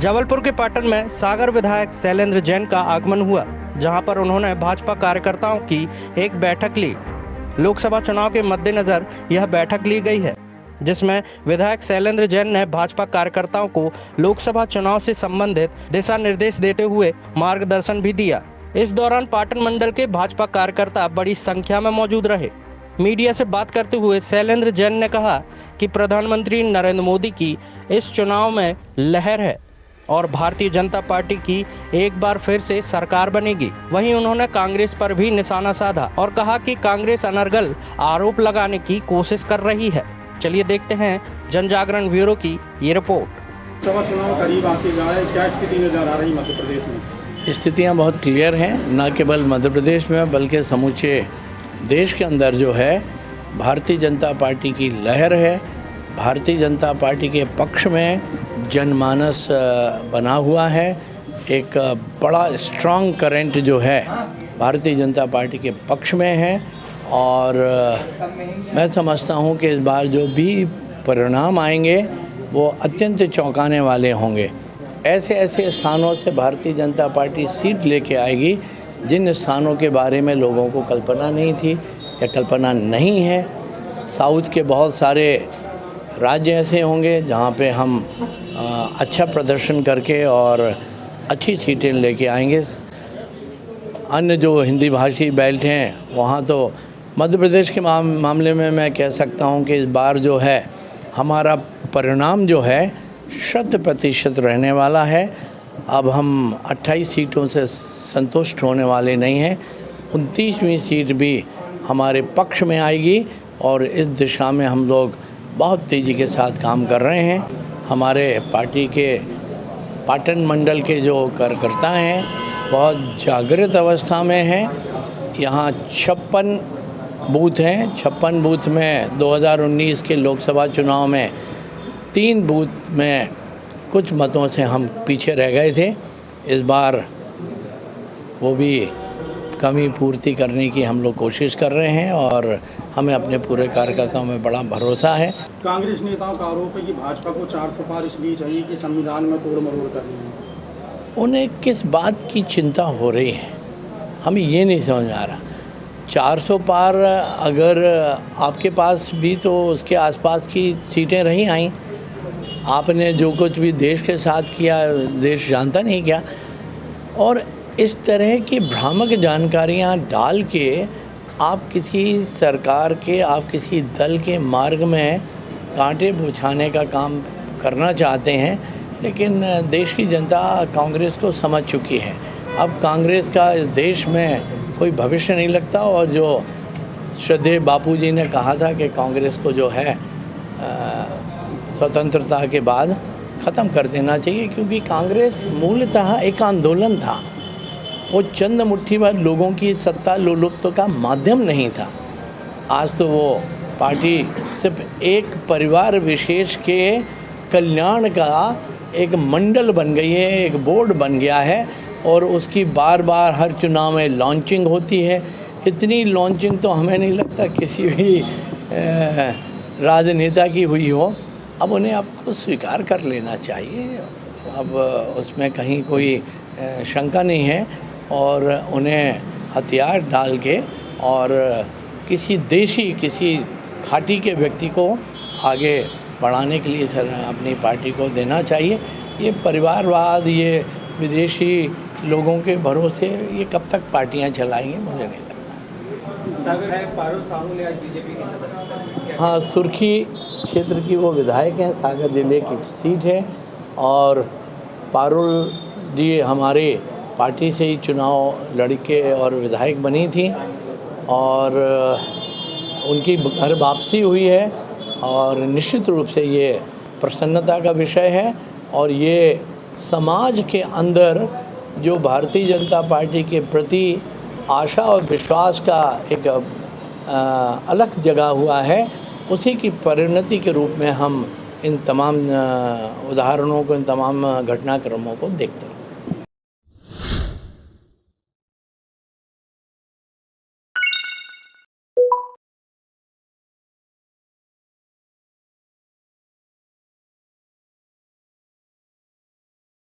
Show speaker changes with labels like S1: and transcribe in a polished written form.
S1: जबलपुर के पाटन में सागर विधायक शैलेंद्र जैन का आगमन हुआ, जहां पर उन्होंने भाजपा कार्यकर्ताओं की एक बैठक ली। लोकसभा चुनाव के मद्देनजर यह बैठक ली गई है, जिसमें विधायक शैलेंद्र जैन ने भाजपा कार्यकर्ताओं को लोकसभा चुनाव से संबंधित दिशा निर्देश देते हुए मार्गदर्शन भी दिया। इस दौरान पाटन मंडल के भाजपा कार्यकर्ता बड़ी संख्या में मौजूद रहे। मीडिया से बात करते हुए शैलेंद्र जैन ने कहा कि प्रधानमंत्री नरेंद्र मोदी की इस चुनाव में लहर है और भारतीय जनता पार्टी की एक बार फिर से सरकार बनेगी। वहीं उन्होंने कांग्रेस पर भी निशाना साधा और कहा कि कांग्रेस अनर्गल आरोप लगाने की कोशिश कर रही है। चलिए देखते हैं जनजागरण ब्यूरो की ये रिपोर्ट।
S2: सभा चुनाव करीब आते जा रहे, क्या स्थिति नजर आ रही मध्य प्रदेश में?
S3: स्थितियाँ बहुत क्लियर हैं, न केवल मध्य प्रदेश में बल्कि समूचे देश के अंदर जो है भारतीय जनता पार्टी की लहर है। भारतीय जनता पार्टी के पक्ष में जनमानस बना हुआ है। एक बड़ा स्ट्रांग करंट जो है भारतीय जनता पार्टी के पक्ष में है और मैं समझता हूं कि इस बार जो भी परिणाम आएंगे वो अत्यंत चौंकाने वाले होंगे। ऐसे ऐसे स्थानों से भारतीय जनता पार्टी सीट लेके आएगी जिन स्थानों के बारे में लोगों को कल्पना नहीं थी या कल्पना नहीं है। साउथ के बहुत सारे राज्य ऐसे होंगे जहाँ पे हम अच्छा प्रदर्शन करके और अच्छी सीटें लेके आएंगे। अन्य जो हिंदी भाषी बेल्ट हैं वहाँ तो मध्य प्रदेश के मामले में मैं कह सकता हूँ कि इस बार जो है हमारा परिणाम जो है 100% रहने वाला है। अब हम 28 सीटों से संतुष्ट होने वाले नहीं हैं। 29वीं सीट भी हमारे पक्ष में आएगी और इस दिशा में हम लोग बहुत तेज़ी के साथ काम कर रहे हैं। हमारे पार्टी के पाटन मंडल के जो कार्यकर्ता हैं बहुत जागृत अवस्था में हैं। यहाँ 56 बूथ हैं। 56 बूथ में 2019 के लोकसभा चुनाव में 3 बूथ में कुछ मतों से हम पीछे रह गए थे। इस बार वो भी कमी पूर्ति करने की हम लोग कोशिश कर रहे हैं और हमें अपने पूरे कार्यकर्ताओं में बड़ा भरोसा है।
S2: कांग्रेस नेताओं का आरोप है कि भाजपा को 400 पार इसलिए चाहिए कि संविधान में तोड़ मरोड़ करनी है।
S3: उन्हें किस बात की चिंता हो रही है, हमें ये नहीं समझ आ रहा। 400 पार अगर आपके पास भी तो उसके आसपास की सीटें रही आई। आपने जो कुछ भी देश के साथ किया देश जानता नहीं क्या। और इस तरह की भ्रामक जानकारियां डाल के आप किसी सरकार के आप किसी दल के मार्ग में कांटे बिछाने का काम करना चाहते हैं, लेकिन देश की जनता कांग्रेस को समझ चुकी है। अब कांग्रेस का इस देश में कोई भविष्य नहीं लगता और जो श्रद्धेय बापूजी ने कहा था कि कांग्रेस को जो है स्वतंत्रता के बाद ख़त्म कर देना चाहिए, क्योंकि कांग्रेस मूलतः एक आंदोलन था। वो चंद मुट्ठी भर लोगों की सत्ता लोलुप्त का माध्यम नहीं था। आज तो वो पार्टी सिर्फ एक परिवार विशेष के कल्याण का एक मंडल बन गई है, एक बोर्ड बन गया है और उसकी बार बार हर चुनाव में लॉन्चिंग होती है। इतनी लॉन्चिंग तो हमें नहीं लगता किसी भी राजनेता की हुई हो। अब उन्हें आपको स्वीकार कर लेना चाहिए, अब उसमें कहीं कोई शंका नहीं है और उन्हें हथियार डाल के और किसी देशी किसी खाटी के व्यक्ति को आगे बढ़ाने के लिए अपनी पार्टी को देना चाहिए। ये परिवारवाद, ये विदेशी लोगों के भरोसे ये कब तक पार्टियां चलाएंगे, मुझे नहीं लगता।
S1: सागर है पारुल साहू ने आज बीजेपी की सदस्य।
S3: हाँ, सुर्खी क्षेत्र की वो विधायक हैं, सागर जिले की सीट है और पारुल जी हमारे पार्टी से ही चुनाव लड़के और विधायक बनी थी और उनकी घर वापसी हुई है और निश्चित रूप से ये प्रसन्नता का विषय है और ये समाज के अंदर जो भारतीय जनता पार्टी के प्रति आशा और विश्वास का एक अलग जगह हुआ है, उसी की परिणति के रूप में हम इन तमाम उदाहरणों को, इन तमाम घटनाक्रमों को देखते हैं।